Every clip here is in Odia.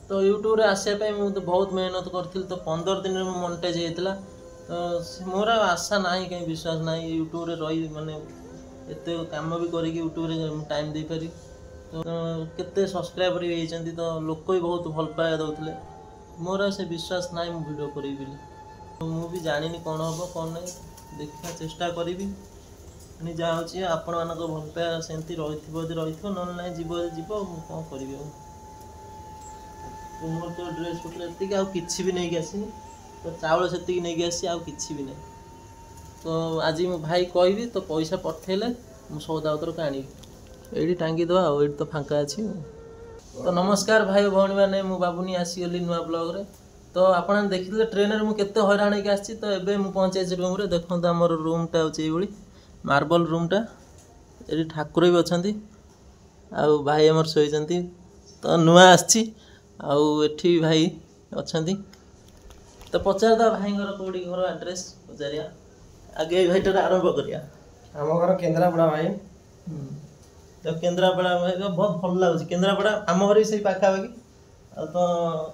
तो यूट्यूब रे आसे मुझे बहुत मेहनत करी तो 15 दिन में मोनेटाइज होता तो मोर आशा ना कहीं विश्वास ना यूट्यूब रे रही माने एत कम भी करी यूट्यूब रे टाइम दे पारी तो केते सब्सक्राइबर भी होती तो लोक भी बहुत भल पाया दौले मोर से विश्वास ना वीडियो करी तो मुझे जानी कौन हम कौन ना देखा चेष्टा करी जहाँ हूँ आपण मान भल पाया सेमती रही ना ना जीव जीव कौन करी मोर तो ड्रेस पत्र एतिक आउ किछि भी नहीं आसी तो चाउल से नहीं आसी आउ किछि भी नहीं तो आज मो भाई कहबी तो पैसा पठेले मु सौदा पत्र का आनी ये टांगी दवा ये तो फांका अच्छी तो नमस्कार भाई भौणी मैंने मु बाबुनी आसीगली नुआ ब्लॉग रे तो आपन देखिले ट्रेन रे मु केते हैरान होके आसी तो एबे मु पहुंचे रूम रे देखो हमर रूमटा होची एबोली मार्बल रूमटा ये ठाकुर भी अछंती आउ भाई हमर सोइचंती तो नुआ आसी आउ एठी भाई अछंती तो पचार दा भाई घर कोडी घर एड्रेस पचारिया आगे भाईटा आरंभ करिया हम घर केन्द्रापड़ा भाई तो केन्द्रापड़ा भाई बहुत भल लागुଛି केन्द्रापड़ा आम घर से पाखा बाकी तो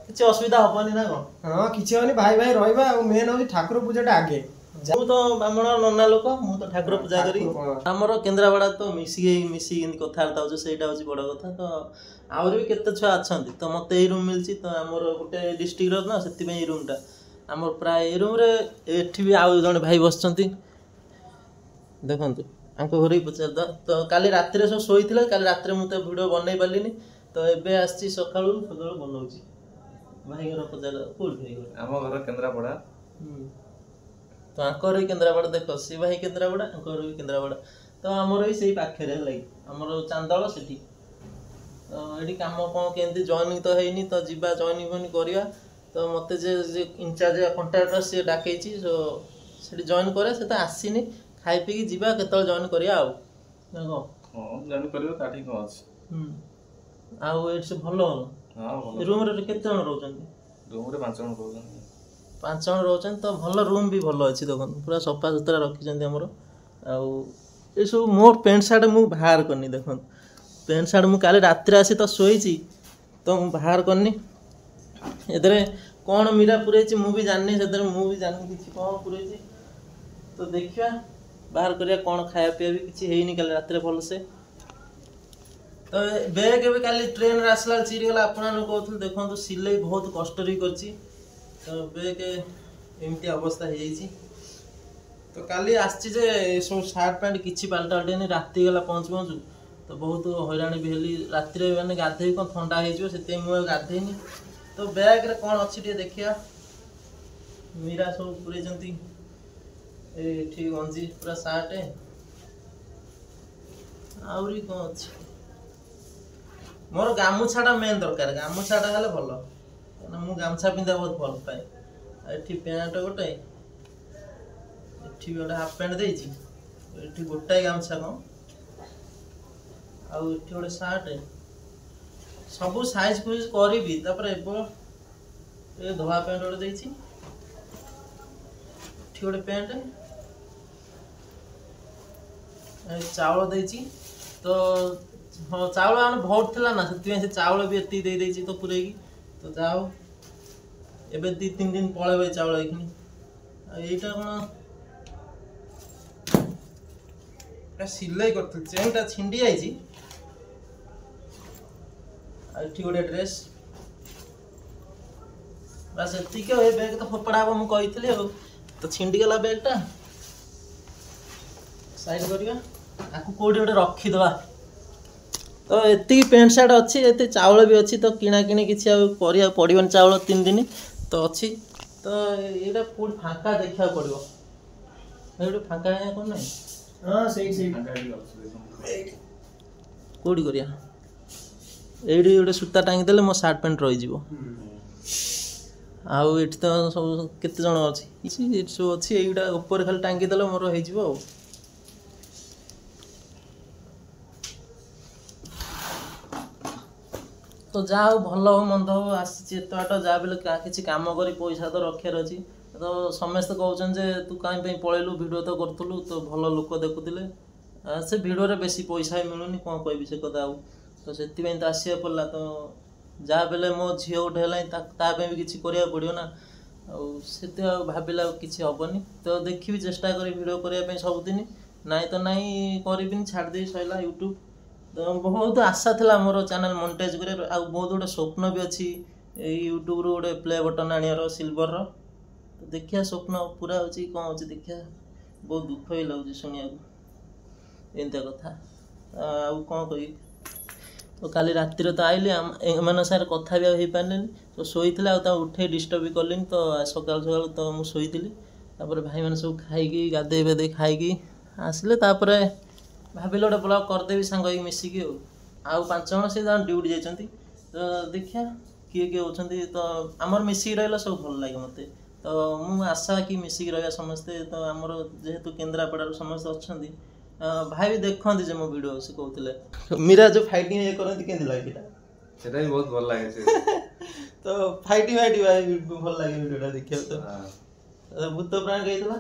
किसी असुविधा हबनी ना कौन हाँ किसी होनी भाई भाई रहिबा और मेन होची ठाकुर पूजाटा आगे मु तो ब्राह्मण नन्ना लोक मु तो ठाकुर पूजा करी हमर केन्द्रापड़ा तो मिसी कथबार्ता होचे सेटा होची बड़ कथा तो आउर भी केते छुआ अछंती तो मते ए रूम मिलची तो हमर गोटे डिस्ट्रिक्ट रो ना सेति पे ए रूमटा हमर प्राय ए रूम रे एठी भी आउ जने भाई बसचंती देखंतु आंको घरे पचार द तो काली रात रे सब सोईथिले काली रात रे मु तो वीडियो बनई पालिनी तो एबे आछि सकाळू सकाळू बनौची भाई घर पचार कोड भाई घर हम घर केन्द्रापड़ा तो आंकर भी केन्द्रापड़ा देख सी भाई केन्द्रापड़ा आंकर भी केन्द्रापड़ा तो आमर भी से पाखे लगे आमर चांदल से तो ये कम कौन केमती जॉइनिंग तो है तो जीवा जॉइनिंग फॉइनिंग करवा तो मत जे इंचार्ज कंट्राक्टर सी डाकई सो से जॉइन करे से तो आसीनी खाई पी जीवा केत जॉइन करिया जॉइन करियो ताठी को अछि आउ एट से भलो हां रूम रे केते जण रहउछन रूम रे 5 जण रहउछन 5 जण रहउछन तो भलो रूम भी भलो अछि देखन पूरा सफा सुतरा रखि जंती हमरो आउ ए सब मोर पैंट शर्ट मु बाहर करनी देखन पैंट शर्ट मु काले रात रे आसी तो सोईची तो मु बाहर करनी एदरे कौन मीरा पुरेची मु भी जाननी सेदरे मु भी जाननी किछि कौन पुरेची तो देखिया बाहर करिया कौन खाया पिया भी किछि हेइनी काले रात रे भल से तो बैग भी काली ट्रेन रे आसला चिरी गला आपन लोग कहथुल देखंतु सिलाई बहुत कष्ट री करची तो बैग एमती अवस्था हे जाईची तो काली आछि जे सब शर्ट पैंट किछि पाल्टा अलटेनी राती गला पहुंच पहुंच तो बहुत हैरान भी हेली रात रे माने गाधे कोन ठंडा हे जो सेते मु गाधेनी तो बैग रे कोन अछि टे देखिया मीरा सब पूरे जंती ए ठीक गंजी पूरा शर्ट है आउरी कोन अछि मोर गामुछाटा मेन दरकार गामुछाटा हेले भलो ना मु गामछा पिंदा बहुत भल पाए एठी पैंट गोटे एठी गोटे हाफ पैंट देइची एठी गोटाई गामछा को आउ एठी गोटे शर्ट सब साइज कुछ करबी तापर एबो ए धवा पैंट गोटे देइची एठी गोटे पैंट ए चावल देइची तो हाँ चावल आने बहुत थिला ना से चावल भी एति दे देइची तो पुरेगी तो जाओ एबे 2-3 दिन पळेबे चावल एखनी एटा कोन ए सिलाई करथि चेनटा छिंडी आइची एठी गोटे ड्रेस बस एति के ए बैग तो फोपड़ाबो मु कहितली हो तो छिंडी गला बैगटा साइड करिया आकु कोडी गोटे रखी दवा तो एति पैंट शर्ट अच्छी एति चावल भी अच्छी तो किना किने किछि करिया पड़िबन चावल 3 दिन तो अच्छी तो एटा पूरी फांका देखा पड़िबो एटा फांका है कोन नै हां सही कोडी करिया एडी गोटे सूता टांगी देले मो शर्ट पैंट रहि जिवो आउ एठी तो सब केते जण अछि एठी सब अछि एटा ऊपर खाली टांगी देले मोर होई जिवो तो जाओ भल हो मंद हो आसी एत बाट जा बेले किसी कम कर पैसा तो रखार अच्छी तो समस्त कहते जे तू कहीं पलैलु भिडियो तो करूँ तो भल लोक देखुले से भिडियो बेसी पैसा मिलूनी कौन कह से कथा तो से तो आसा पड़ा तो ଯାହା ବେଲେ ମୋ ଝିଅ ଗୋଟେ ହେଲାଣି ତା ପାଇଁ ବି କିଛି କରିବାକୁ ପଡ଼ିବ ନା। ଆଉ ସେତେ ଆଉ ଭାବିଲେ ଆଉ କିଛି ହେବନି। ତ ଦେଖିବି ଚେଷ୍ଟା କରି ଭିଡ଼ିଓ କରିବା ପାଇଁ ସବୁଦିନ। ନାଇଁ ତ ନାଇଁ କରିବିନି, ଛାଡ଼ିଦେବି ସରିଲା ୟୁଟ୍ୟୁବ୍। ତ ବହୁତ ଆଶା ଥିଲା ମୋର ଚ୍ୟାନେଲ୍ ମନିଟାଇଜ୍ କରିବା, ଆଉ ବହୁତ ଗୋଟେ ସ୍ୱପ୍ନ ବି ଅଛି ଏଇ ୟୁଟ୍ୟୁବ୍ରୁ ଗୋଟେ ପ୍ଲେ ବଟନ୍ ଆଣିବାର ସିଲଭରର। ତ ଦେଖିବା ସ୍ୱପ୍ନ ପୁରା ହେଉଛି କ'ଣ ହେଉଛି ଦେଖିବା। ବହୁତ ଦୁଃଖ ବି ଲାଗୁଛି ଶୁଣିବାକୁ ଏମିତିଆ କଥା। ଆଉ କ'ଣ କହିବି। ତ କାଲି ରାତିରେ ତ ଆଇଲି, ଏମାନଙ୍କ ସାଙ୍ଗରେ କଥା ବି ଆଉ ହେଇପାରିଲିନି। ତ ଶୋଇଥିଲେ ଆଉ ତାଙ୍କୁ ଉଠେଇ ଡିଷ୍ଟର୍ବ ବି କଲିନି। ତ ସକାଳୁ ସକାଳୁ ତ ମୁଁ ଶୋଇଥିଲି। ତାପରେ ଭାଇମାନେ ସବୁ ଖାଇକି ଗାଧେଇ ପାଧେଇ ଖାଇକି ଆସିଲେ। ତାପରେ ଭାବିଲେ ଗୋଟେ ବ୍ଲଗ୍ କରିଦେବି ସାଙ୍ଗ ହେଇକି ମିଶିକି। ଆଉ 5 ଜଣ ସେ ତାଙ୍କ ଡ୍ୟୁଟି ଯାଇଛନ୍ତି। ତ ଦେଖିବା କିଏ କିଏ ଅଛନ୍ତି। ତ ଆମର ମିଶିକି ରହିଲେ ସବୁ ଭଲ ଲାଗେ ମୋତେ। ତ ମୁଁ ଆଶା କି ମିଶିକି ରହିବା ସମସ୍ତେ। ତ ଆମର ଯେହେତୁ କେନ୍ଦ୍ରାପଡ଼ାରୁ ସମସ୍ତେ ଅଛନ୍ତି, ଭାଇ ବି ଦେଖନ୍ତି ଯେ ମୋ ଭିଡ଼ିଓ। ସେ କହୁଥିଲେ ମୀରା ଯେଉଁ ଫାଇଟିଂ ଇଏ କରନ୍ତି କେମିତି ଲାଗେ ସେଟା ବି ବହୁତ ଭଲ ଲାଗେ ସେ। ତ ଫାଇଟିଂ ଭାଇ ଭଲ ଲାଗେ ଭିଡ଼ିଓଟା ଦେଖିବାକୁ। ତ ଭୂତ ପ୍ରାଣ ହେଇଥିଲା,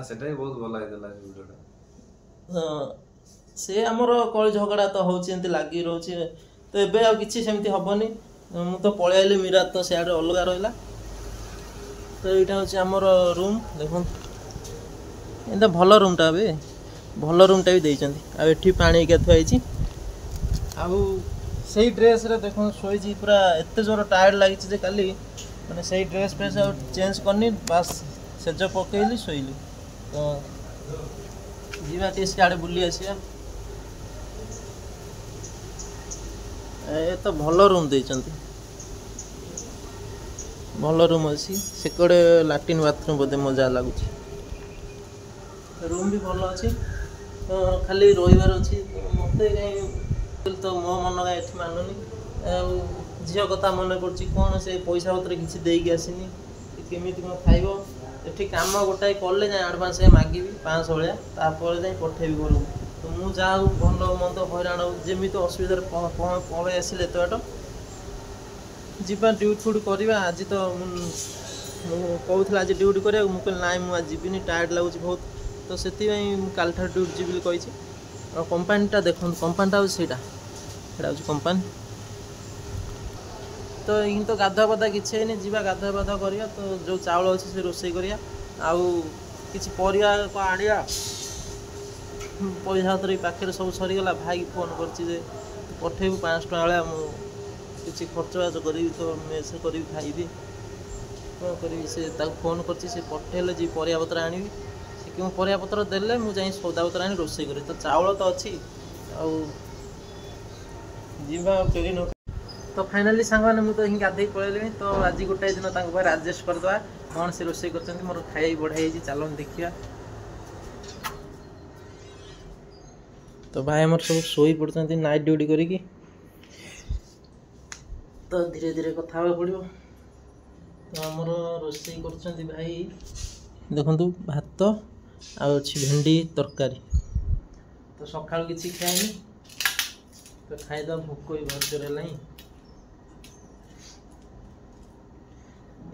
ସେଟା ବି ବହୁତ ଭଲ ହେଇଥିଲା ସେ ଭିଡ଼ିଓଟା। ସେ ଆମର କଳି ଝଗଡ଼ା ତ ହେଉଛି, ଏମିତି ଲାଗି ରହୁଛି। ତ ଏବେ ଆଉ କିଛି ସେମିତି ହେବନି। ମୁଁ ତ ପଳେଇ ଆଇଲି, ମୀରା ତ ସିଆଡ଼େ ଅଲଗା ରହିଲା। ତ ଏଇଟା ହେଉଛି ଆମର ରୁମ୍। ଦେଖନ୍ତୁ ଏମିତି ଭଲ ରୁମ୍ଟା ଏବେ, ଭଲ ରୁମ୍ଟା ବି ଦେଇଛନ୍ତି। ଆଉ ଏଠି ପାଣି ଏକା ଥୁଆ ହେଇଛି। ଆଉ ସେଇ ଡ୍ରେସ୍ରେ ଦେଖନ୍ତୁ ଶୋଇଛି, ପୁରା ଏତେ ଜୋର ଟାୟାର୍ଡ଼ ଲାଗିଛି ଯେ କାଲି ମାନେ ସେଇ ଡ୍ରେସ୍ ଫ୍ରେସ୍ ଆଉ ଚେଞ୍ଜ କରିନି, ବାସ୍ ସେଜ ପକେଇଲି ଶୋଇଲି। ତ ଯିବା ଟିକେ ସିଆଡ଼େ ବୁଲି ଆସିବା। ଏ ତ ଭଲ ରୁମ୍ ଦେଇଛନ୍ତି, ଭଲ ରୁମ୍ ଅଛି। ସେକଡ଼େ ଲାଟ୍ରିନ୍ ବାଥରୁମ୍ ବୋଧେ ମଜା ଲାଗୁଛି। ରୁମ୍ ବି ଭଲ ଅଛି। ତ ଖାଲି ରହିବାର ଅଛି। ମୋତେ କାହିଁ ତ ମୋ ମନ କାହିଁ ଏଠି ମାନୁନି। ଆଉ ଝିଅ କଥା ମନେ ପଡ଼ୁଛି, କ'ଣ ସେ ପଇସା ପତ୍ର କିଛି ଦେଇକି ଆସିନି, କେମିତି କ'ଣ ଖାଇବ। ଏଠି କାମ ଗୋଟାଏ କଲେ ଯାଇ ଆଡ଼ଭାନ୍ସ ମାଗିବି 500 ଭଳିଆ, ତାପରେ ଯାଇ ପଠେଇବି ଘରକୁ। ତ ମୁଁ ଯାହା ହଉ ଭଲ ମନ୍ଦ ହଇରାଣ ଯେମିତି ଅସୁବିଧାରେ ପଳେଇ ଆସିଲେ ଏତେ ବାଟ, ଯିବା ଡ୍ୟୁଟି ଫ୍ୟୁଟି କରିବା। ଆଜି ତ ମୁଁ କହୁଥିଲି ଆଜି ଡ୍ୟୁଟି କରିବାକୁ, ମୁଁ କହିଲି ନାଇଁ ମୁଁ ଆଜି ଯିବିନି, ଟାୟାର୍ଡ଼ ଲାଗୁଛି ବହୁତ। ତ ସେଥିପାଇଁ ମୁଁ କାଲିଠାରୁ ଡ୍ୟୁଟି ଯିବି ବୋଲି କହିଛି। ଆଉ କମ୍ପାନୀଟା ଦେଖନ୍ତୁ, କମ୍ପାନୀଟା ହେଉଛି ସେଇଟା ହେଉଛି କମ୍ପାନୀ। ତ ଏଇ ତ ଗାଧୁଆ ପାଧୁଆ କିଛି ହେଇନି, ଯିବା ଗାଧୁଆ ପାଧୁଆ କରିବା। ତ ଯେଉଁ ଚାଉଳ ଅଛି ସେ ରୋଷେଇ କରିବା। ଆଉ କିଛି ପରିବା ଆଣିବା। ପଇସା ପତ୍ର ଏଇ ପାଖରେ ସବୁ ସରିଗଲା। ଭାଇକି ଫୋନ୍ କରିଛି ଯେ ପଠେଇବୁ 500 ଟଙ୍କା ଭଳିଆ, ମୁଁ କିଛି ଖର୍ଚ୍ଚ ବାର୍ଚ୍ଚ କରିବି, ତ ମେସ୍ କରିବି ଖାଇବି। କ'ଣ କରିବି, ସେ ତାକୁ ଫୋନ୍ କରିଛି, ସେ ପଠେଇଲେ ଯିବି ପରିବାପତ୍ର ଆଣିବି। ସେ କେଉଁ ପରିବାପତ୍ର ଦେଲେ ମୁଁ ଯାଇ ସଉଦାପତ୍ର ଆଣି ରୋଷେଇ କରିବି। ତ ଚାଉଳ ତ ଅଛି, ଆଉ ଯିବା ଆଉ ଡେରି ନ। ତ ଫାଇନାଲି ସାଙ୍ଗମାନେ ମୁଁ ତ ହିଁ ଗାଧେଇ ପଳେଇଲିଣି। ତ ଆଜି ଗୋଟାଏ ଦିନ ତାଙ୍କ ପାଖରେ ଆଡ଼ଜଷ୍ଟ କରିଦେବା। କ'ଣ ସେ ରୋଷେଇ କରିଛନ୍ତି, ମୋର ଖାଇବା ବଢ଼ା ହେଇଛି, ଚାଲନ୍ତୁ ଦେଖିବା। ତ ଭାଇ ଆମର ସବୁ ଶୋଇ ପଡ଼ୁଛନ୍ତି ନାଇଟ୍ ଡ୍ୟୁଟି କରିକି। ତ ଧୀରେ ଧୀରେ କଥା ହେବାକୁ ପଡ଼ିବ। ତ ଆମର ରୋଷେଇ କରୁଛନ୍ତି ଭାଇ, ଦେଖନ୍ତୁ ଭାତ ଆଉ ଅଛି ଭେଣ୍ଡି ତରକାରୀ। ତ ସକାଳୁ କିଛି ଖାଇନି, ତ ଖାଇଦେବା, ଭୋକ ବି ଭାରି ଜୋର ହେଲାଣି।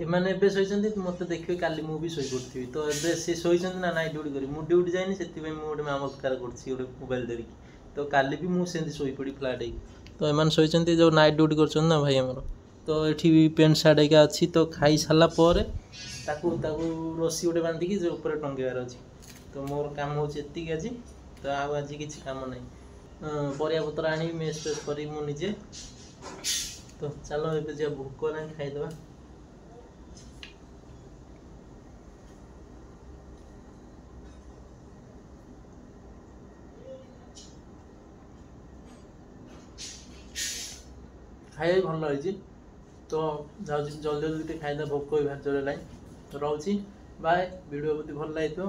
ଏମାନେ ଏବେ ଶୋଇଛନ୍ତି, ମୋତେ ଦେଖିବେ କାଲି ମୁଁ ବି ଶୋଇପଡ଼ିଥିବି। ତ ଏବେ ସେ ଶୋଇଛନ୍ତି ନା ନାଇଁ ଡ୍ୟୁଟି କରିବି, ମୁଁ ଡ୍ୟୁଟି ଯାଇନି, ସେଥିପାଇଁ ମୁଁ ଗୋଟେ ମାମତ୍କାର କରୁଛି ଗୋଟେ ମୋବାଇଲ୍ ଧରିକି। ତ କାଲି ବି ମୁଁ ସେମିତି ଶୋଇପଡ଼ି ଫ୍ଲାଟ୍ ହେଇକି। ତ ଏମାନେ ଶୋଇଛନ୍ତି ଯେଉଁ ନାଇଟ୍ ଡ୍ୟୁଟି କରୁଛନ୍ତି ନା ଭାଇ ଆମର। ତ ଏଠି ବି ପ୍ୟାଣ୍ଟ ସାର୍ଟ ଏକା ଅଛି। ତ ଖାଇସାରିଲା ପରେ ତାକୁ ରସି ଗୋଟେ ବାନ୍ଧିକି ଯେ ଉପରେ ଟଙ୍ଗେଇବାର ଅଛି। ତ ମୋର କାମ ହେଉଛି ଏତିକି ଆଜି। ତ ଆଉ ଆଜି କିଛି କାମ ନାହିଁ। ପରିବାପତ୍ର ଆଣିବି, ମେସ୍ ଫେସ୍ କରିବି ମୁଁ ନିଜେ। ତ ଚାଲ ଏବେ ଯିବା, ଭୋକ ହେଲାଣି, ଖାଇଦେବା। ଖାଇବା ବି ଭଲ ହେଇଛି। ତ ଯାଉଛି ଜଲ୍ଦି ଜଲ୍ଦି ଟିକେ ଖାଇଦେବା, ଭୋକ ବି ଭାରି ଜୋର ହେଲାଣି। ତ ରହୁଛି, ବାଏ। ଭିଡ଼ିଓ ଯଦି ଭଲ ଲାଗିଥିବ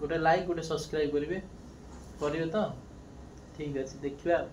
ଗୋଟେ ଲାଇକ୍, ଗୋଟେ ସବସ୍କ୍ରାଇବ୍ କରିବେ ତ? ଠିକ୍ ଅଛି, ଦେଖିବା ଆଉ।